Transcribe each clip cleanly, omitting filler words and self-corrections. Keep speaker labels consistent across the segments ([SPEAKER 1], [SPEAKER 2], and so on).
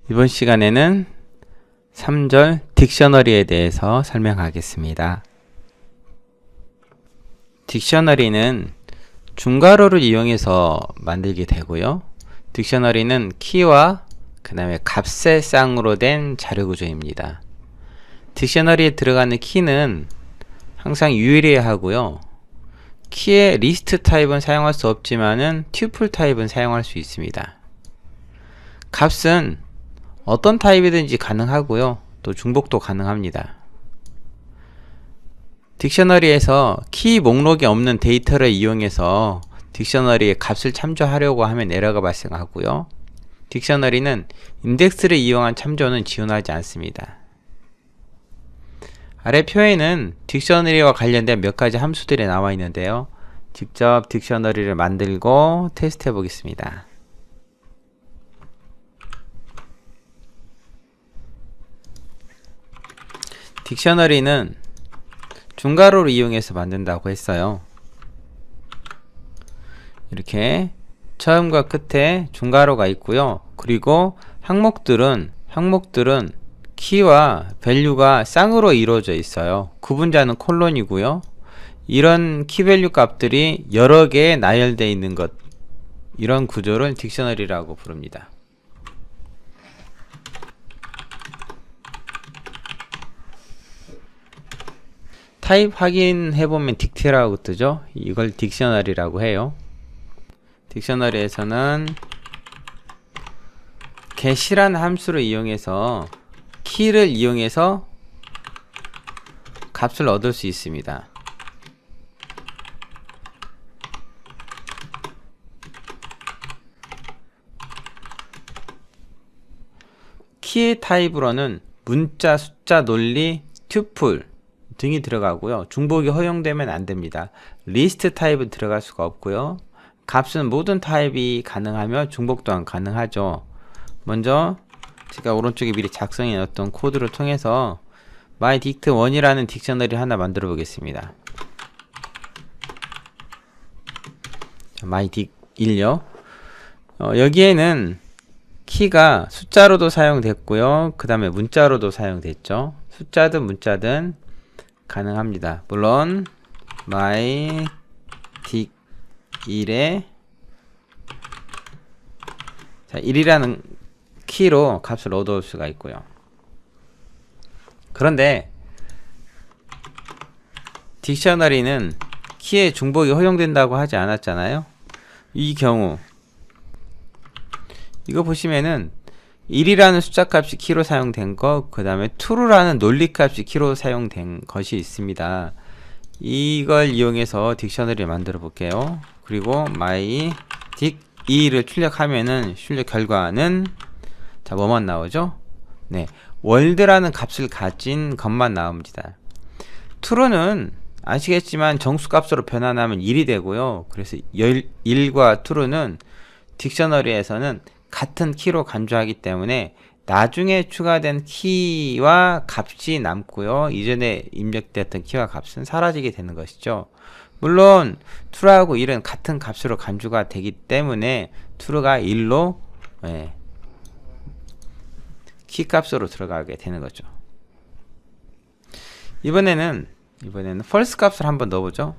[SPEAKER 1] 이번 시간에는 3절 딕셔너리에 대해서 설명하겠습니다. 딕셔너리는 중괄호를 이용해서 만들게 되고요. 딕셔너리는 키와 그 다음에 값의 쌍으로 된 자료 구조입니다. 딕셔너리에 들어가는 키는 항상 유일해야 하고요. 키의 리스트 타입은 사용할 수 없지만은 튜플 타입은 사용할 수 있습니다. 값은 어떤 타입이든지 가능하고요. 또 중복도 가능합니다. 딕셔너리에서 키 목록이 없는 데이터를 이용해서 딕셔너리의 값을 참조하려고 하면 에러가 발생하고요. 딕셔너리는 인덱스를 이용한 참조는 지원하지 않습니다. 아래 표에는 딕셔너리와 관련된 몇 가지 함수들이 나와 있는데요. 직접 딕셔너리를 만들고 테스트 해 보겠습니다. 딕셔너리는 중괄호를 이용해서 만든다고 했어요. 이렇게 처음과 끝에 중괄호가 있고요. 그리고 항목들은 키와 밸류가 쌍으로 이루어져 있어요. 구분자는 콜론이고요. 이런 키밸류 값들이 여러 개 나열되어 있는 것, 이런 구조를 딕셔너리라고 부릅니다. 타입 확인해보면 딕트라고 뜨죠. 이걸 딕셔너리라고 해요. 딕셔너리에서는 get이라는 함수를 이용해서 키를 이용해서 값을 얻을 수 있습니다. 키의 타입으로는 문자, 숫자, 논리, 튜플 등이 들어가고요. 중복이 허용되면 안됩니다. 리스트 타입은 들어갈 수가 없고요. 값은 모든 타입이 가능하며 중복 또한 가능하죠. 먼저 제가 오른쪽에 미리 작성해 놓았던 코드를 통해서 mydict1이라는 딕셔너리 하나 만들어 보겠습니다. mydict1요. 여기에는 키가 숫자로도 사용됐고요. 그 다음에 문자로도 사용됐죠. 숫자든 문자든 가능합니다. 물론 mydict1에 1이라는 키로 값을 얻어올 수가 있고요. 그런데 딕셔너리는 키의 중복이 허용된다고 하지 않았잖아요. 이 경우 이거 보시면은 1이라는 숫자 값이 키로 사용된 것, 그 다음에 true라는 논리 값이 키로 사용된 것이 있습니다. 이걸 이용해서 딕셔너리를 만들어 볼게요. 그리고 mydict2를 출력하면은 출력 결과는 자, 뭐만 나오죠? 네, 월드라는 값을 가진 것만 나옵니다. true는 아시겠지만 정수값으로 변환하면 1이 되고요. 그래서 1과 true는 딕셔너리에서는 같은 키로 간주하기 때문에 나중에 추가된 키와 값이 남고요. 이전에 입력되었던 키와 값은 사라지게 되는 것이죠. 물론 true하고 1은 같은 값으로 간주가 되기 때문에 true가 1로 키 값으로 들어가게 되는 거죠. 이번에는 false 값을 한번 넣어보죠.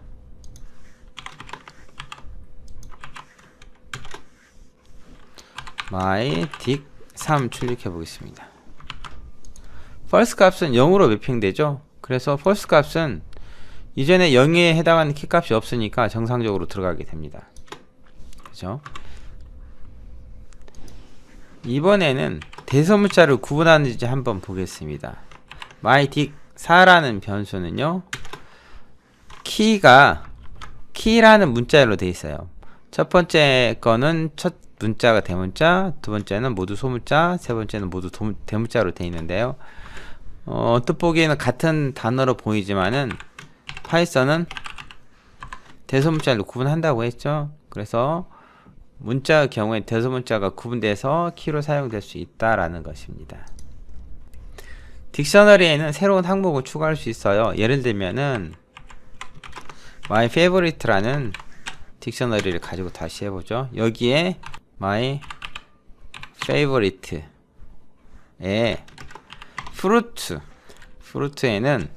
[SPEAKER 1] mydict3 출력해 보겠습니다. false 값은 0으로 매핑되죠. 그래서 false 값은 이전에 0에 해당하는 키 값이 없으니까 정상적으로 들어가게 됩니다. 그죠? 이번에는 대소문자를 구분하는지 한번 보겠습니다. mydict4라는 변수는요, 키라는 문자열로 되어 있어요. 첫 번째 거는 첫 문자가 대문자, 두 번째는 모두 소문자, 세 번째는 모두 대문자로 되어 있는데요. 뜻보기에는 같은 단어로 보이지만은 파이썬은 대소문자로 구분한다고 했죠. 그래서 문자의 경우에 대소문자가 구분돼서 키로 사용될 수 있다라는 것입니다. 딕셔너리에는 새로운 항목을 추가할 수 있어요. 예를 들면은 my favorite라는 딕셔너리를 가지고 다시 해보죠. 여기에 my favorite에 fruit에는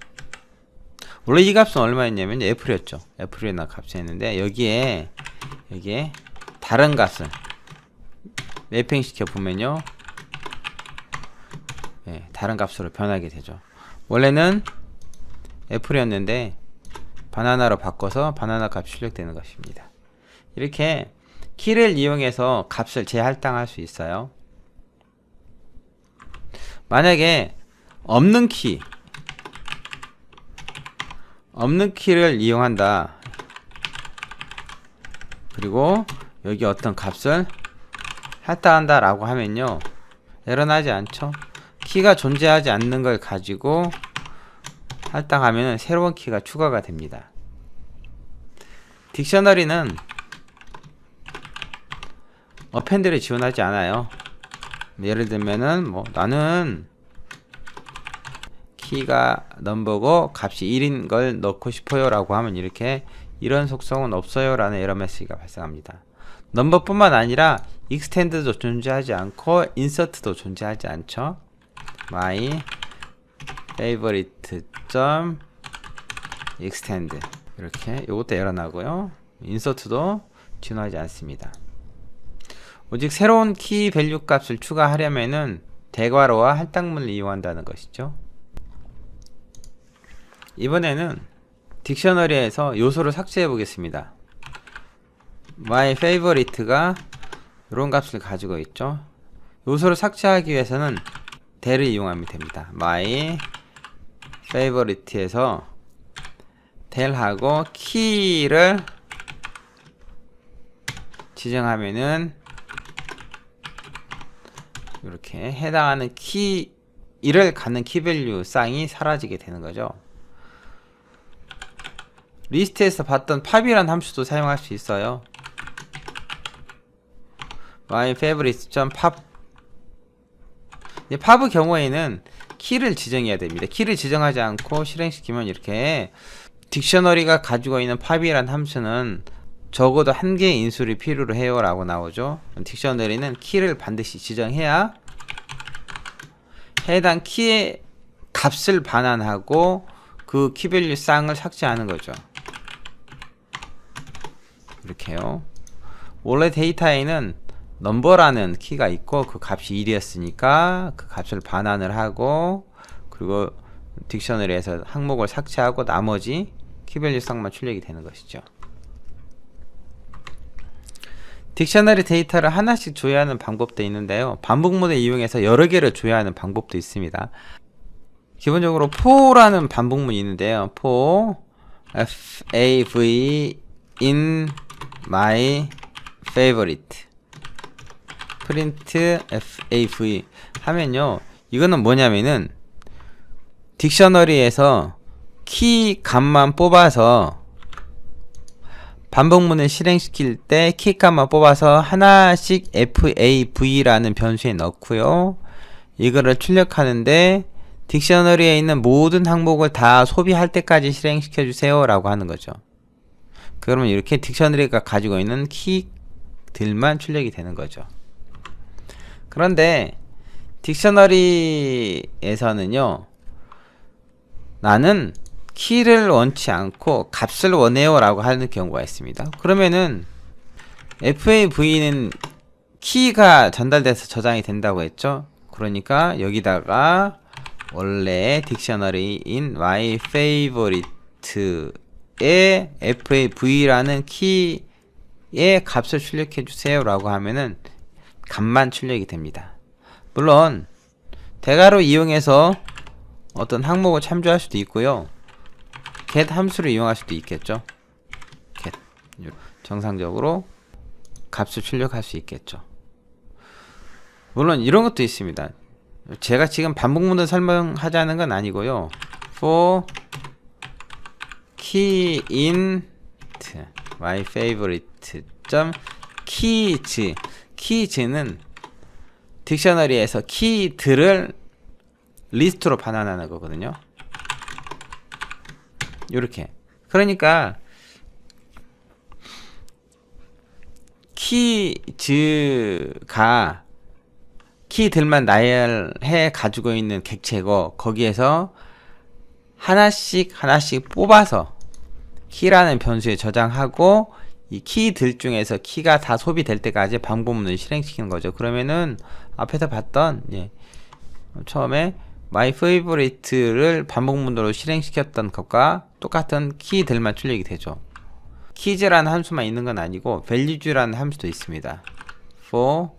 [SPEAKER 1] 원래 이 값은 얼마였냐면 애플이었죠. 애플이나 값이었는데 여기에 다른 값을 매핑시켜 보면요, 다른 값으로 변하게 되죠. 원래는 애플이었는데 바나나로 바꿔서 바나나 값이 출력되는 것입니다. 이렇게 키를 이용해서 값을 재할당할 수 있어요. 만약에 없는 키를 이용한다. 그리고 여기 어떤 값을 할당한다 라고 하면요, 에러 나지 않죠. 키가 존재하지 않는 걸 가지고 할당하면 새로운 키가 추가가 됩니다. 딕셔너리는 어펜드를 지원하지 않아요. 예를 들면은 나는 키가 넘버고 값이 1인 걸 넣고 싶어요 라고 하면 이런 속성은 없어요 라는 에러 메시지가 발생합니다. 넘버뿐만 아니라 익스텐드도 존재하지 않고 인서트도 존재하지 않죠. my favorite extend 이렇게 요것도 에러 나고요. 인서트도 진화하지 않습니다. 오직 새로운 키 밸류 값을 추가하려면은 대괄호와 할당문을 이용한다는 것이죠. 이번에는 딕셔너리에서 요소를 삭제해 보겠습니다. my favorite가 이런 값을 가지고 있죠. 요소를 삭제하기 위해서는 대를 이용하면 됩니다. my favorite에서 del하고 키를 지정하면은 이렇게 해당하는 키를 갖는 키밸류 쌍이 사라지게 되는 거죠. 리스트에서 봤던 팝이라는 함수도 사용할 수 있어요. my favorite.pop. 팝의 경우에는 키를 지정해야 됩니다. 키를 지정하지 않고 실행시키면 이렇게 딕셔너리가 가지고 있는 팝이라는 함수는 적어도 한 개의 인수를 필요로 해요 라고 나오죠. 딕셔너리는 키를 반드시 지정해야 해당 키의 값을 반환하고 그 키밸류 쌍을 삭제하는 거죠. 이렇게요. 원래 데이터에는 넘버라는 키가 있고 그 값이 1이었으니까 그 값을 반환을 하고, 그리고 딕셔너리에서 항목을 삭제하고 나머지 키밸류 쌍만 출력이 되는 것이죠. 딕셔너리 데이터를 하나씩 조회하는 방법도 있는데요, 반복문을 이용해서 여러 개를 조회하는 방법도 있습니다. 기본적으로 for라는 반복문이 있는데요, for fav in my favorite print fav 하면요, 이거는 뭐냐면은 딕셔너리에서 키 값만 뽑아서 반복문을 실행시킬 때 키 값만 뽑아서 하나씩 fav라는 변수에 넣고요, 이거를 출력하는데 딕셔너리에 있는 모든 항목을 다 소비할 때까지 실행시켜 주세요 라고 하는 거죠. 그러면 이렇게 딕셔너리가 가지고 있는 키들만 출력이 되는 거죠. 그런데 딕셔너리에서는요, 나는 키를 원치 않고 값을 원해요 라고 하는 경우가 있습니다. 그러면은 fav는 키가 전달돼서 저장이 된다고 했죠. 그러니까 여기다가 원래 딕셔너리인 my favorite에 fav라는 키의 값을 출력해 주세요 라고 하면은 값만 출력이 됩니다. 물론 대괄호 이용해서 어떤 항목을 참조할 수도 있고요, get 함수를 이용할 수도 있겠죠. get 정상적으로 값을 출력할 수 있겠죠. 물론 이런 것도 있습니다. 제가 지금 반복문을 설명하자는 건 아니고요, for key int my favorite keys는 딕셔너리에서 키들을 리스트로 반환하는 거거든요. 요렇게. 그러니까 키즈가 키들만 나열해 가지고 있는 객체고, 거기에서 하나씩 뽑아서 키라는 변수에 저장하고, 이 키들 중에서 키가 다 소비될 때까지 반복문을 실행시키는 거죠. 그러면은 앞에서 봤던 처음에 my favorite를 반복문으로 실행시켰던 것과 똑같은 키들만 출력이 되죠. 키즈라는 함수만 있는 건 아니고 values라는 함수도 있습니다. for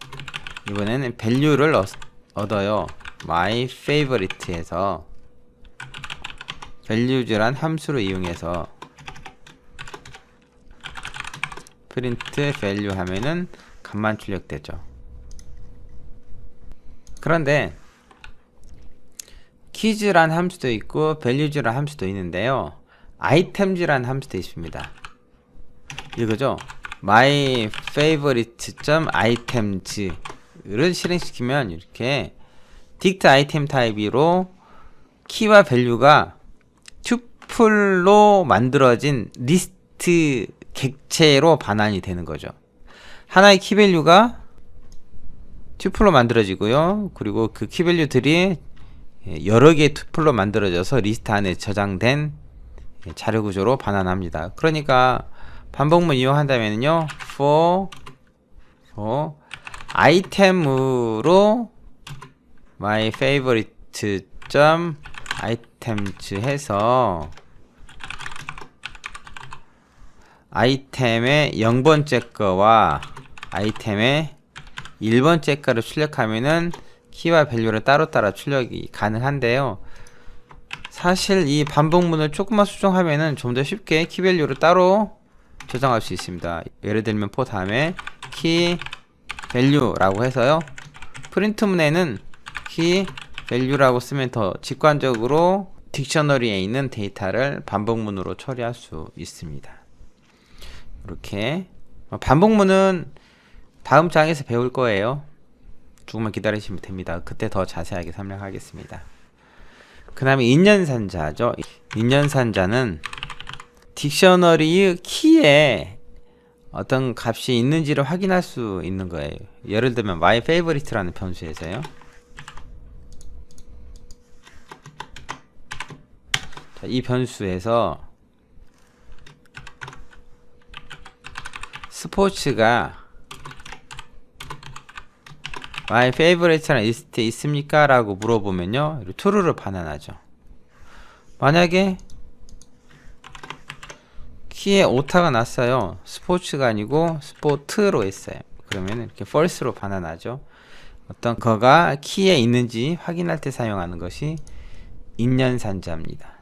[SPEAKER 1] 이번에는 value를 얻어요. my favorite에서 values란 함수를 이용해서 print value 하면은 값만 출력되죠. 그런데 키즈란 함수도 있고 values란 함수도 있는데요, items란 함수도 있습니다. 이거죠. my favorite.items를 실행시키면 이렇게 dict item 타입으로 키와 value가 튜플로 만들어진 리스트 객체로 반환이 되는 거죠. 하나의 키 밸류가 튜플로 만들어지고요, 그리고 그 키 밸류들이 여러 개의 튜플로 만들어져서 리스트 안에 저장된 자료 구조로 반환합니다. 그러니까 반복문 이용한다면요, for item으로 my favorite.items 해서 아이템의 0번째 거와 아이템의 1번째 거를 출력하면은 키와 밸류를 따로따로 출력이 가능한데요, 사실 이 반복문을 조금만 수정하면은 좀 더 쉽게 키 밸류를 따로 저장할 수 있습니다. 예를 들면 for 다음에 키 밸류라고 해서요, 프린트문에는 키 밸류라고 쓰면 더 직관적으로 딕셔너리에 있는 데이터를 반복문으로 처리할 수 있습니다. 이렇게 반복문은 다음 장에서 배울 거예요. 조금만 기다리시면 됩니다. 그때 더 자세하게 설명하겠습니다. 그 다음에 인연산자죠. 인연산자는 딕셔너리의 키에 어떤 값이 있는지를 확인할 수 있는 거예요. 예를 들면 my favorite라는 변수에서요, 자, 이 변수에서 스포츠가 my favorite라는 리스트에 있습니까? 라고 물어보면요, true를 반환하죠. 만약에 키에 오타가 났어요. 스포츠가 아니고 스포트로 했어요. 그러면 이렇게 false로 반환하죠. 어떤 거가 키에 있는지 확인할 때 사용하는 것이 인연산자입니다.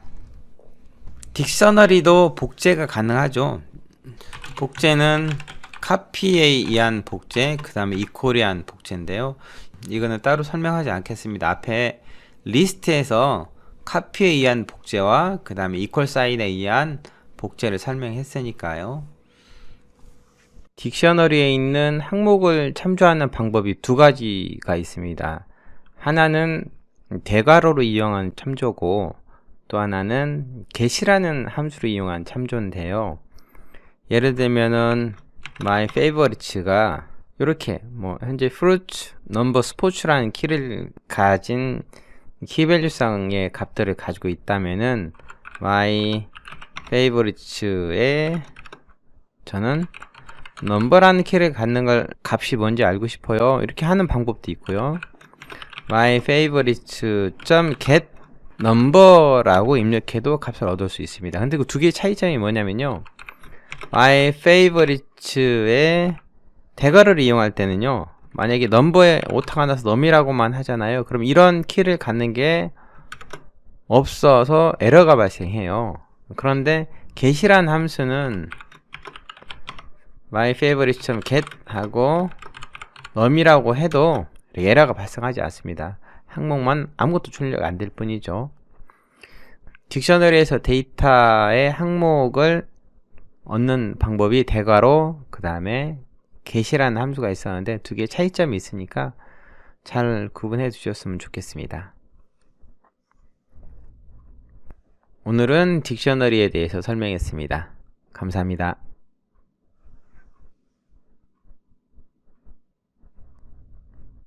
[SPEAKER 1] 딕셔너리도 복제가 가능하죠. 복제는 카피에 의한 복제, 그 다음에 이퀄에 의한 복제인데요, 이거는 따로 설명하지 않겠습니다. 앞에 리스트에서 카피에 의한 복제와 그 다음에 이퀄 사인에 의한 복제를 설명했으니까요. 딕셔너리에 있는 항목을 참조하는 방법이 두 가지가 있습니다. 하나는 대괄호로 이용한 참조고, 또 하나는 get이라는 함수를 이용한 참조인데요, 예를 들면은 my favorite가 이렇게 현재 fruit, number, sports라는 키를 가진 키밸류상의 값들을 가지고 있다면은 my favorite에 저는 number라는 키를 갖는 걸 값이 뭔지 알고 싶어요, 이렇게 하는 방법도 있고요, my favorite.get number라고 입력해도 값을 얻을 수 있습니다. 근데 그 두 개의 차이점이 뭐냐면요, my favorite의 대괄호를 이용할 때는요, 만약에 넘버에 오타가 나서 num이라고만 하잖아요. 그럼 이런 키를 갖는 게 없어서 에러가 발생해요. 그런데 get이란 함수는 my favorite.get 하고 num이라고 해도 에러가 발생하지 않습니다. 항목만 아무것도 출력 안 될 뿐이죠. 딕셔너리에서 데이터의 항목을 얻는 방법이 대괄호, 그 다음에 get이라는 함수가 있었는데 두 개의 차이점이 있으니까 잘 구분해 주셨으면 좋겠습니다. 오늘은 딕셔너리에 대해서 설명했습니다. 감사합니다.